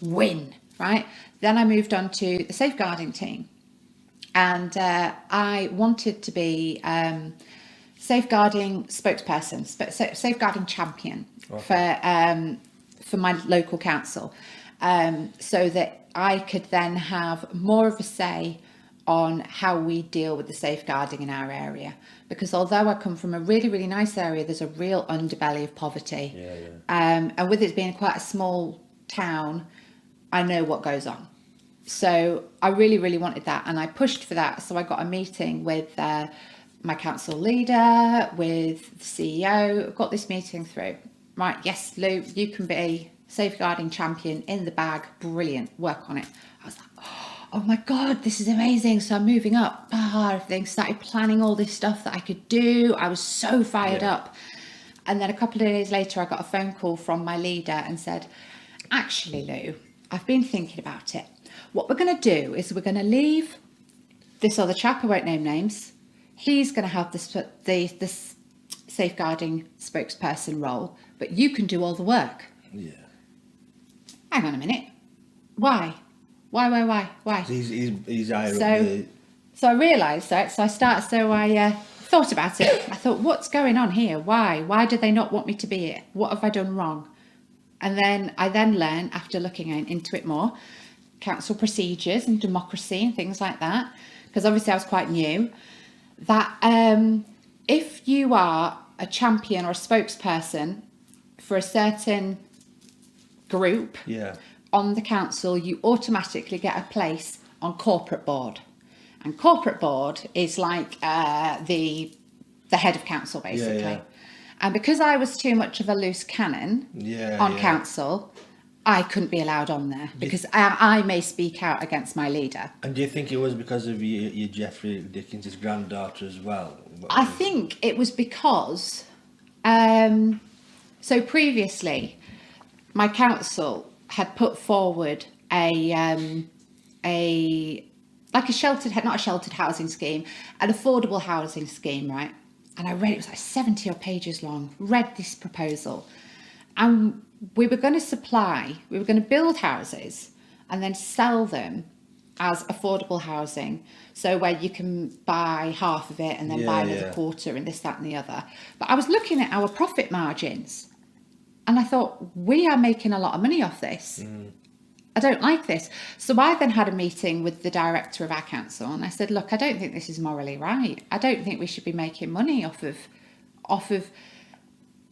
win, right? Then I moved on to the safeguarding team, and I wanted to be safeguarding spokesperson, safeguarding champion for my local council, so that I could then have more of a say on how we deal with the safeguarding in our area. Because although I come from a really, really nice area, there's a real underbelly of poverty. And with it being quite a small town, I know what goes on. So I really, really wanted that, and I pushed for that. So I got a meeting with my council leader, with the CEO, got this meeting through. Right, yes, Lou, you can be safeguarding champion, in the bag, brilliant, work on it. I was like, oh my God, this is amazing. So I'm moving up, everything, started planning all this stuff that I could do. I was so fired up. And then a couple of days later, I got a phone call from my leader and said, actually, Lou, I've been thinking about it. What we're going to do is we're going to leave this other chap, I won't name names. He's going to have this safeguarding spokesperson role, but you can do all the work. Yeah. Hang on a minute. Why? Why? He's higher up. So I realised that. So I thought about it. I thought, what's going on here? Why? Why do they not want me to be it? What have I done wrong? And then I learned, after looking into it more, council procedures and democracy and things like that, because obviously I was quite new, that if you are a champion or a spokesperson for a certain group on the council, you automatically get a place on corporate board. And corporate board is like the head of council, basically. And because I was too much of a loose cannon on council, I couldn't be allowed on there, because I may speak out against my leader. And do you think it was because of your Geoffrey Dickens' granddaughter as well? I think it was because, so previously, my council had put forward not a sheltered housing scheme, an affordable housing scheme, right? And I read, it was like 70 odd pages long, read this proposal. And we were going to build houses and then sell them as affordable housing. So where you can buy half of it and then buy another quarter and this, that and the other. But I was looking at our profit margins and I thought, we are making a lot of money off this. I don't like this. So I then had a meeting with the director of our council and I said, look, I don't think this is morally right. I don't think we should be making money off of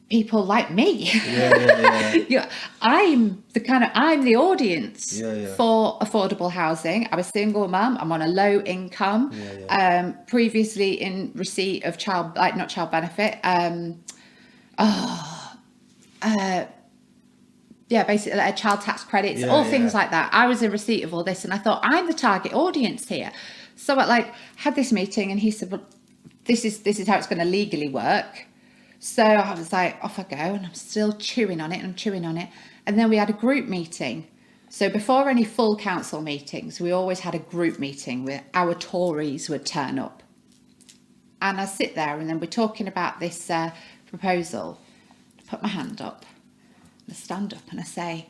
people like me. I'm the audience for affordable housing. I'm a single mum. I'm on a low income. Previously in receipt of not child benefit. Basically child tax credits, things like that. I was in receipt of all this, and I thought, I'm the target audience here. So I had this meeting, and he said, well, this is how it's going to legally work. So I was like, off I go, and I'm still chewing on it. And then we had a group meeting. So before any full council meetings, we always had a group meeting where our Tories would turn up. And I sit there, and then we're talking about this proposal. I put my hand up, and I stand up, and I say,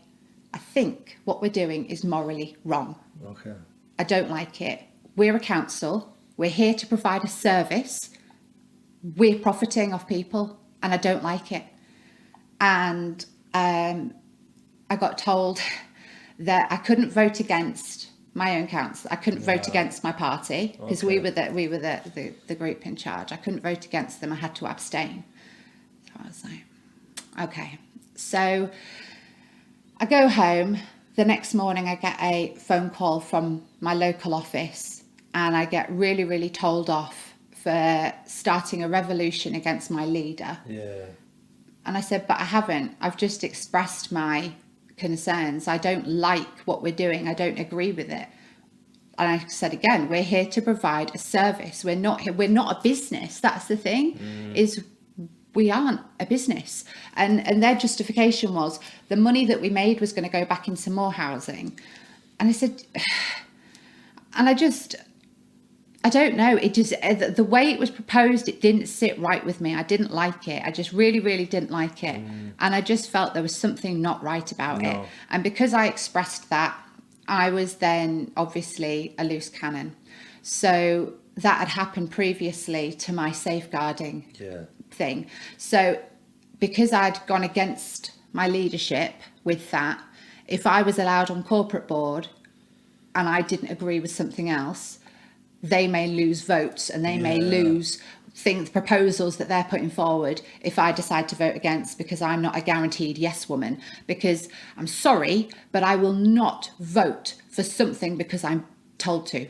I think what we're doing is morally wrong. Okay. I don't like it. We're a council. We're here to provide a service. We're profiting off people, and I don't like it. And I got told that I couldn't vote against my own council. I couldn't vote against my party, because we were the group in charge. I couldn't vote against them. I had to abstain. So I was like, okay. So I go home. The next morning, I get a phone call from my local office, and I get really, really told off for starting a revolution against my leader. And I said, but I haven't. I've just expressed my concerns. I don't like what we're doing. I don't agree with it. And I said again, we're here to provide a service. We're not a business. That's the thing, is we aren't a business. And their justification was the money that we made was going to go back into more housing. And I said, and I don't know. It just, the way it was proposed, it didn't sit right with me. I didn't like it. I just really, really didn't like it. And I just felt there was something not right about it. And because I expressed that, I was then obviously a loose cannon. So that had happened previously to my safeguarding thing. So because I'd gone against my leadership with that, if I was allowed on corporate board and I didn't agree with something else, they may lose votes and they may lose proposals that they're putting forward if I decide to vote against, because I'm not a guaranteed yes woman. Because I'm sorry, but I will not vote for something because I'm told to.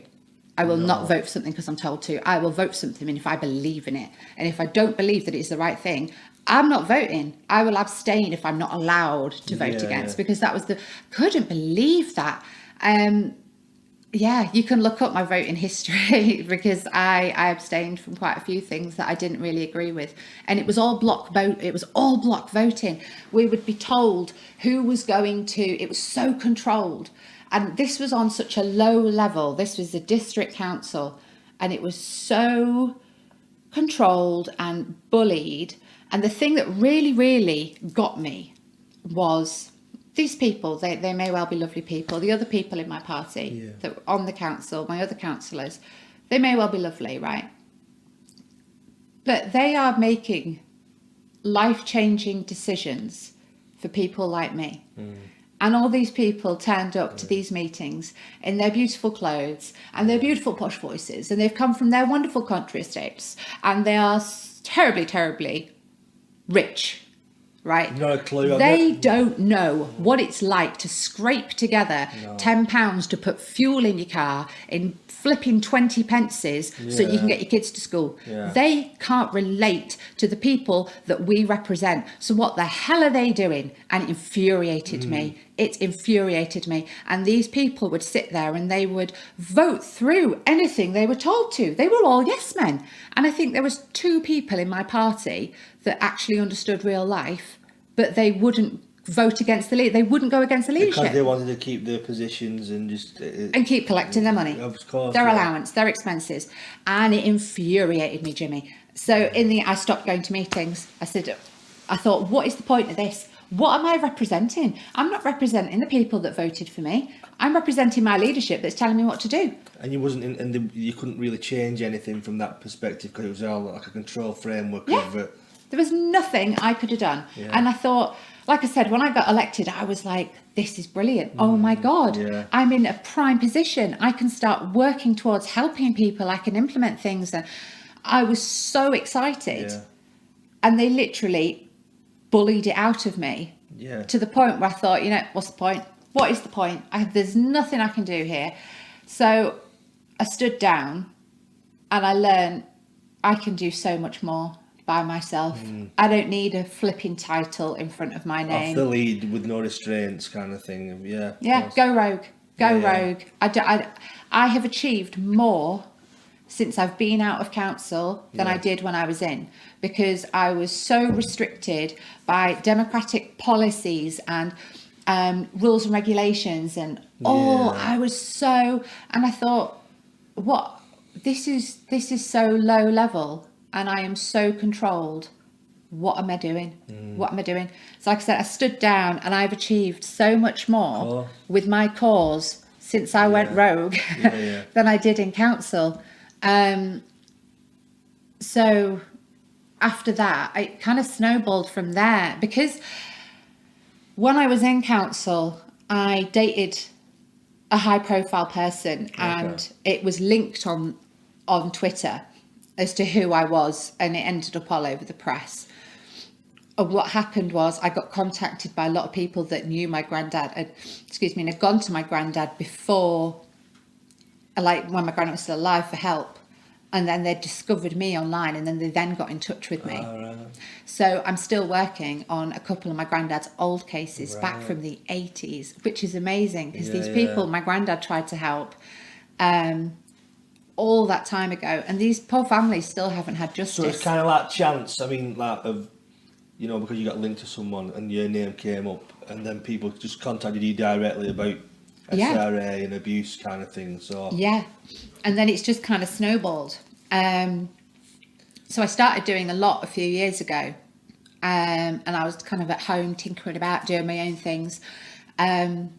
I will not vote for something because I'm told to. I will vote for something if I believe in it. And if I don't believe that it's the right thing, I'm not voting. I will abstain if I'm not allowed to vote against, because that was couldn't believe that. You can look up my voting history because I abstained from quite a few things that I didn't really agree with. And it was all block vote. It was all block voting. We would be told who was going to, it was so controlled. And this was on such a low level. This was the district council, and it was so controlled and bullied. And the thing that really, really got me was these people, they may well be lovely people. The other people in my party that were on the council, my other councillors, they may well be lovely, right? But they are making life-changing decisions for people like me. And all these people turned up to these meetings in their beautiful clothes and their beautiful posh voices, and they've come from their wonderful country estates, and they are terribly, terribly rich, right? Not a clue. They don't know what it's like to scrape together £10 to put fuel in your car in flipping 20 pences so you can get your kids to school. They can't relate to the people that we represent. So what the hell are they doing? And it infuriated me. It infuriated me. And these people would sit there and they would vote through anything they were told to. They were all yes men. And I think there was 2 people in my party that actually understood real life, but they wouldn't vote against the leader. They wouldn't go against the leadership. Because they wanted to keep their positions and just... and keep collecting their money. Of course. Their allowance, their expenses. And it infuriated me, Jimmy. So I stopped going to meetings. I thought, what is the point of this? What am I representing? I'm not representing the people that voted for me. I'm representing my leadership that's telling me what to do. And you wasn't, you couldn't really change anything from that perspective because it was all like a control framework of... There was nothing I could have done. And I thought, like I said, when I got elected, I was like, this is brilliant. Oh my God, I'm in a prime position. I can start working towards helping people. I can implement things. And I was so excited. And they literally bullied it out of me to the point where I thought, what's the point? What is the point? There's nothing I can do here. So I stood down and I learned I can do so much more by myself. I don't need a flipping title in front of my name. Off the lead with no restraints kind of thing. Go rogue. Rogue. I have achieved more since I've been out of council than I did when I was in, because I was so restricted by democratic policies and rules and regulations and I was so, and I thought, what, this is so low level. And I am so controlled. What am I doing? What am I doing? So like I said, I stood down and I've achieved so much more with my cause since I went rogue than I did in council. So after that, it kind of snowballed from there, because when I was in council, I dated a high profile person and it was linked on Twitter as to who I was, and it ended up all over the press. What happened was I got contacted by a lot of people that knew my granddad, and had gone to my granddad before, like when my granddad was still alive, for help. And then they discovered me online, and then they got in touch with me. So I'm still working on a couple of my granddad's old cases back from the 80s, which is amazing, because these people my granddad tried to help all that time ago, and these poor families still haven't had justice. So it's kind of like chance, I mean, like of, because you got linked to someone and your name came up, and then people just contacted you directly about Yeah. SRA and abuse kind of thing. So Yeah. And then it's just kind of snowballed. So I started doing a lot a few years ago. And I was kind of at home tinkering about, doing my own things. And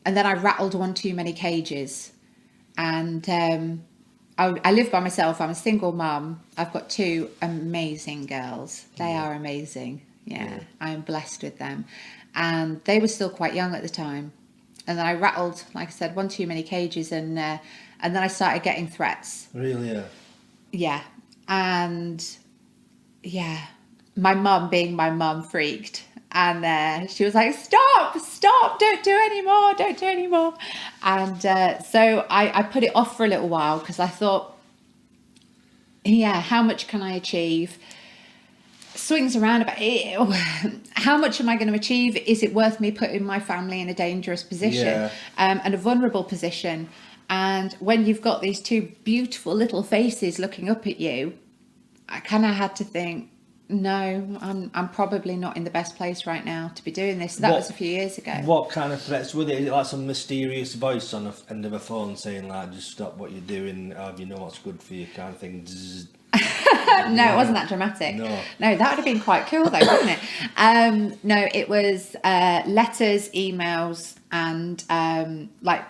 then I rattled one too many cages. And I live by myself. I'm a single mum. I've got two amazing girls. They are amazing. Yeah, I am blessed with them. And they were still quite young at the time. And then I rattled, like I said, one too many cages. And then I started getting threats. really, yeah. Yeah. And yeah, my mum, being my mum, freaked. And she was like, stop, don't do any more. And so I put it off for a little while because I thought, yeah, how much can I achieve? Swings around about, how much am I going to achieve? Is it worth me putting my family in a dangerous position and a vulnerable position? And when you've got these two beautiful little faces looking up at you, I kind of had to think, no, I'm probably not in the best place right now to be doing this. So that was a few years ago. What kind of threats were they? Is it like some mysterious voice on the end of a phone saying like, just stop what you're doing, you know what's good for you kind of thing? No, it wasn't that dramatic. No, that would have been quite cool though, wouldn't it? No, it was letters, emails, and like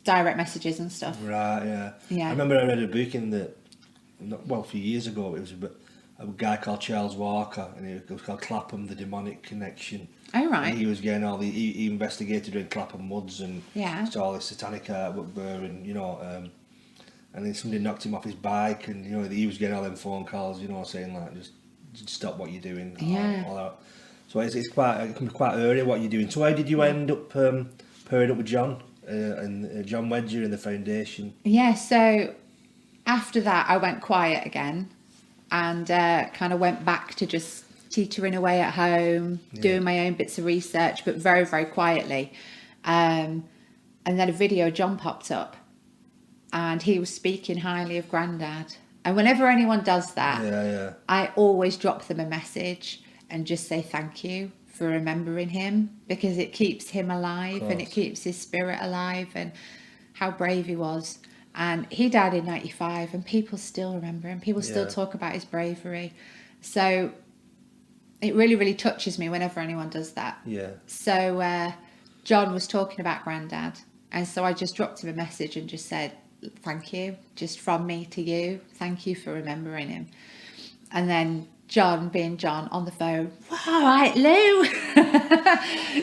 direct messages and stuff. Right, yeah. I remember I read a book a few years ago. It was a guy called Charles Walker, and it was called Clapham: The Demonic Connection. Oh, right. And he was getting all he investigated in Clapham woods and saw all this satanic artwork there, and and then somebody knocked him off his bike, and he was getting all them phone calls, saying like, just stop what you're doing. All that. So it can be quite early what you're doing. So how did you end up pairing up with John and John Wedger in the foundation? Yeah. So after that, I went quiet again, and kind of went back to just teetering away at home, doing my own bits of research, but very, very quietly. And then a video of John popped up, and he was speaking highly of Grandad. And whenever anyone does that, I always drop them a message and just say thank you for remembering him, because it keeps him alive and it keeps his spirit alive, and how brave he was. And he died in 95, and people still remember him. People still talk about his bravery. So it really, really touches me whenever anyone does that. Yeah. So John was talking about Grandad, and so I just dropped him a message and just said, thank you, just from me to you. Thank you for remembering him. And then John, being John, on the phone, all right, Lou.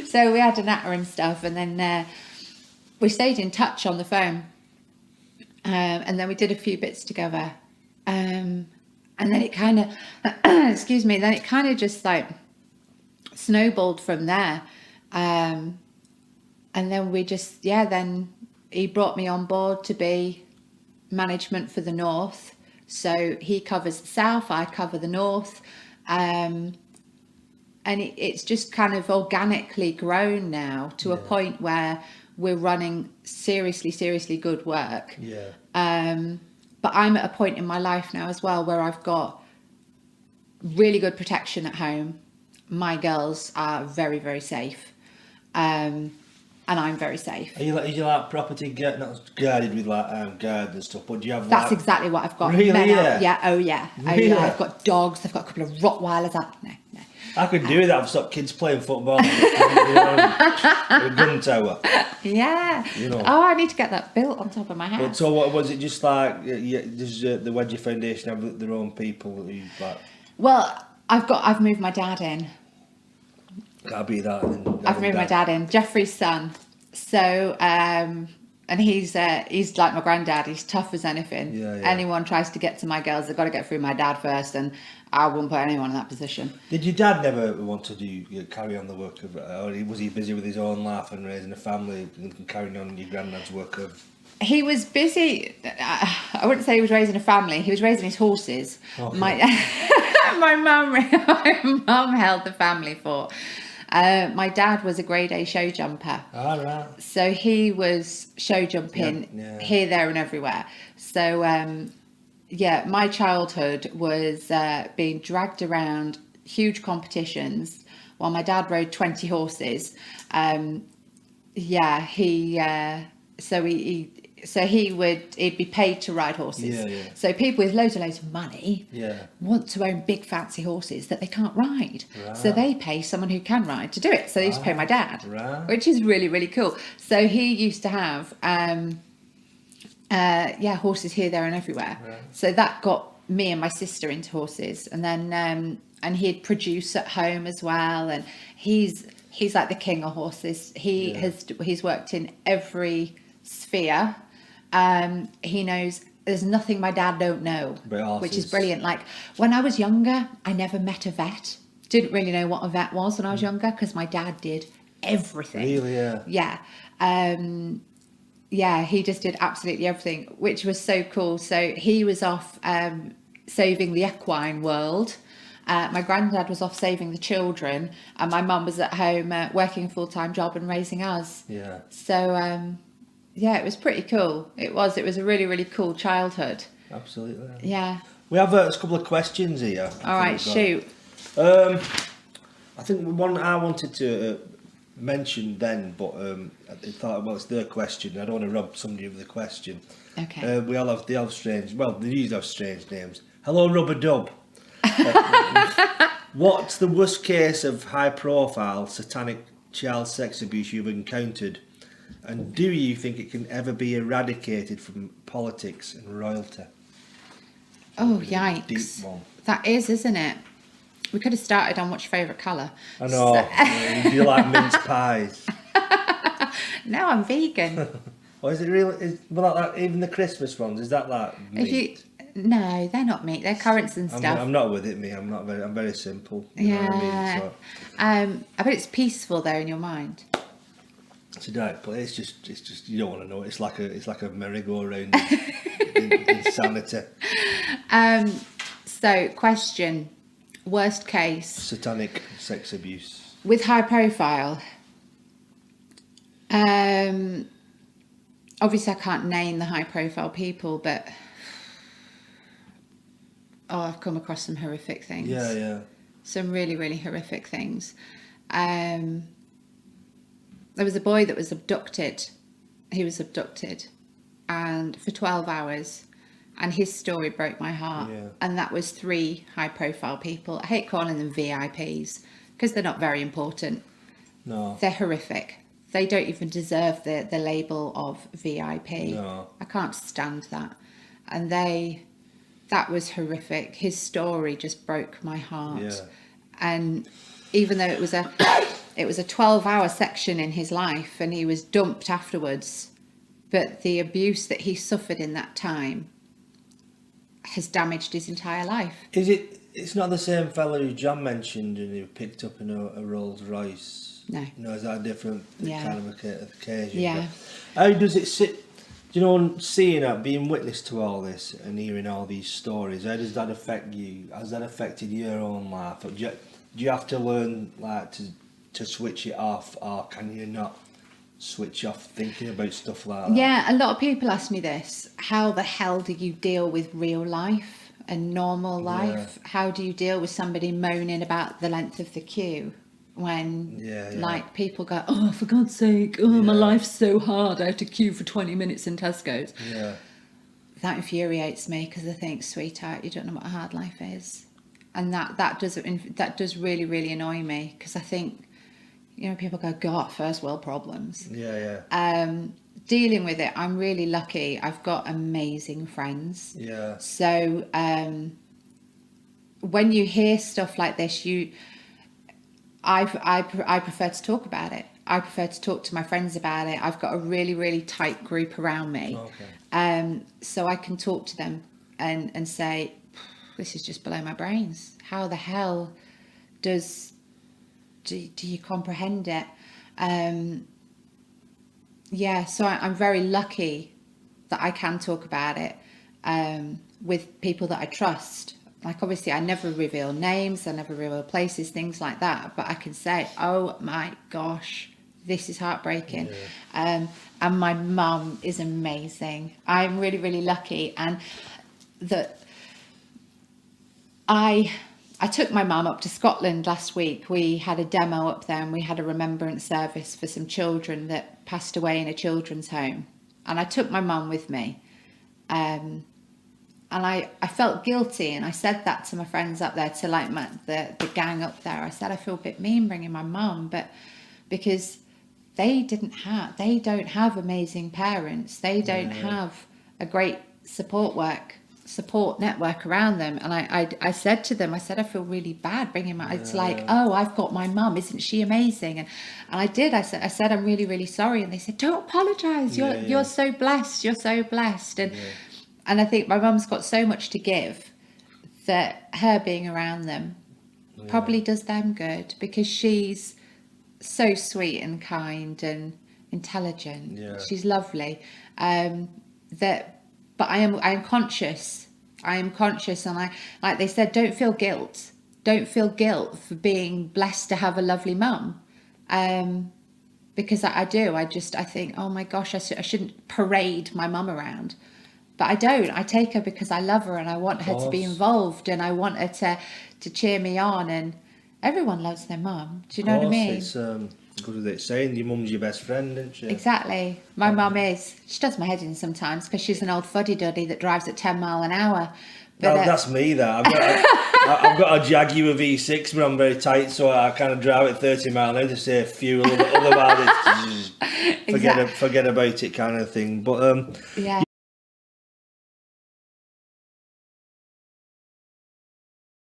So we had a natter and stuff, and then we stayed in touch on the phone. And then we did a few bits together. And then it kind of, excuse me, then it kind of just like snowballed from there. And then we just, then he brought me on board to be management for the North. So he covers the South, I cover the North. And it's just kind of organically grown now to a point where we're running seriously good work. But I'm at a point in my life now as well where I've got really good protection at home. My girls are very, very safe. And I'm very safe. Are you like property not guarded with like guards and stuff, but do you have That's exactly what I've got. Really? Really? I've got dogs, I've got a couple of Rottweilers out. No. I could do that. I've stopped kids playing football with a gun tower. Yeah. Oh, I need to get that built on top of my house. But so what was it? Just like does the Wedger Foundation have their own people that you like? Well, I've moved my dad in. Gotta be that. I've moved my dad in, Jeffrey's son. So and he's like my granddad. He's tough as anything. Anyone tries to get to my girls, they've got to get through my dad first, and I wouldn't put anyone in that position. Did your dad never want to carry on the work of, or was he busy with his own life and raising a family and carrying on your granddad's work of? He was busy. I wouldn't say he was raising a family. He was raising his horses. Okay. My mum held the family fort. My dad was a grade A show jumper. All right. So he was show jumping here, there and everywhere. So my childhood was being dragged around huge competitions while my dad rode 20 horses. Yeah, he'd be paid to ride horses. Yeah, yeah. So people with loads of money Yeah. want to own big fancy horses that they can't ride. Right. So they pay someone who can ride to do it. So they used to pay my dad, right. which is really, really cool. So he used to have horses here, there and everywhere. Right. So that got me and my sister into horses. And then and he'd produce at home as well, and he's like the king of horses. He's worked in every sphere. He knows there's nothing my dad don't know, which is brilliant. Like when I was younger, I never met a vet. Didn't really know what a vet was when I was younger because my dad did everything. Really, yeah. Yeah, he just did absolutely everything, which was so cool. So he was off saving the equine world. My granddad was off saving the children, and my mum was at home working a full-time job and raising us. Yeah. So, it was pretty cool. It was a really, really cool childhood. Absolutely. Yeah. We have a couple of questions here. All right, shoot. I think one I wanted to mention then, but I thought, well, it's their question. I don't want to rob somebody of the question. Okay. They have strange, well, they usually have strange names. Hello, Rubber Dub. What's the worst case of high-profile satanic child sex abuse you've encountered, and do you think it can ever be eradicated from politics and royalty? Oh, yikes! Deep one. That is, isn't it? We could have started on what's your favourite colour. I know. Do you like mince pies? No, I'm vegan. Or is it really? Like that? Even the Christmas ones, is that like meat? No, they're not meat. They're currants and stuff. I'm not with it, me. I'm very simple. You know what I mean? So, I bet it's peaceful though in your mind. It's a diet, but it's just you don't want to know. It's like a merry-go-round in insanity. So, question: worst case satanic sex abuse with high profile. Obviously, I can't name the high-profile people, but I've come across some horrific things. Yeah. Some really, really horrific things. There was a boy that was abducted. He was abducted, and for 12 hours, and his story broke my heart. Yeah. And that was 3 high-profile people. I hate calling them VIPs because they're not very important. No, they're horrific. They don't even deserve the label of VIP. No. I can't stand that. And that was horrific. His story just broke my heart. Yeah. And even though it was a 12-hour section in his life and he was dumped afterwards, but the abuse that he suffered in that time has damaged his entire life. It's not the same fellow who John mentioned and who picked up in a Rolls Royce? No, is that a different kind of occasion? Yeah. But how does it sit? Do you know, seeing that, being witness to all this and hearing all these stories, how does that affect you? Has that affected your own life? Or do you have to learn like to switch it off, or can you not switch off thinking about stuff like that? Yeah, a lot of people ask me this. How the hell do you deal with real life and normal life? Yeah. How do you deal with somebody moaning about the length of the queue? When like people go, oh, for God's sake, my life's so hard, I have to queue for 20 minutes in Tesco's. Yeah. That infuriates me because I think, sweetheart, you don't know what a hard life is. And that does really, really annoy me because I think, people go, God, first world problems. Yeah. Dealing with it, I'm really lucky. I've got amazing friends. Yeah. So when you hear stuff like this, I prefer to talk about it. I prefer to talk to my friends about it. I've got a really, really tight group around me. Okay. So I can talk to them and say, this is just below my brains. How the hell do you comprehend it? So I'm very lucky that I can talk about it with people that I trust. Like, obviously, I never reveal names, I never reveal places, things like that. But I can say, oh my gosh, this is heartbreaking. Yeah. And my mum is amazing. I'm really, really lucky. And that I took my mum up to Scotland last week. We had a demo up there and we had a remembrance service for some children that passed away in a children's home, and I took my mum with me. And I felt guilty, and I said that to my friends up there, to like the gang up there. I said, I feel a bit mean bringing my mum, but because they don't have amazing parents. They don't have a great support network around them. And I said to them, I said, I feel really bad bringing my, it's like, oh, I've got my mum, isn't she amazing? And I did, I said, I'm really, really sorry. And they said, don't apologize. You're so blessed. You're so blessed. And I think my mum's got so much to give that her being around them probably does them good, because she's so sweet and kind and intelligent. She's lovely. But I am conscious. And like they said, don't feel guilt. Don't feel guilt for being blessed to have a lovely mum. Because I do. I think, oh my gosh, I shouldn't parade my mum around. But I don't. I take her because I love her, and I want her to be involved, and I want her to cheer me on. And everyone loves their mum. Do you know what I mean? It's good as it's saying, your mum's your best friend, isn't she? Exactly. My mum is. She does my head in sometimes because she's an old fuddy-duddy that drives at 10 mile an hour. But, that's me, that. I've got a Jaguar V6, but I'm very tight, so I kind of drive at 30 mile an hour to save fuel. Otherwise, it's forget about it kind of thing. But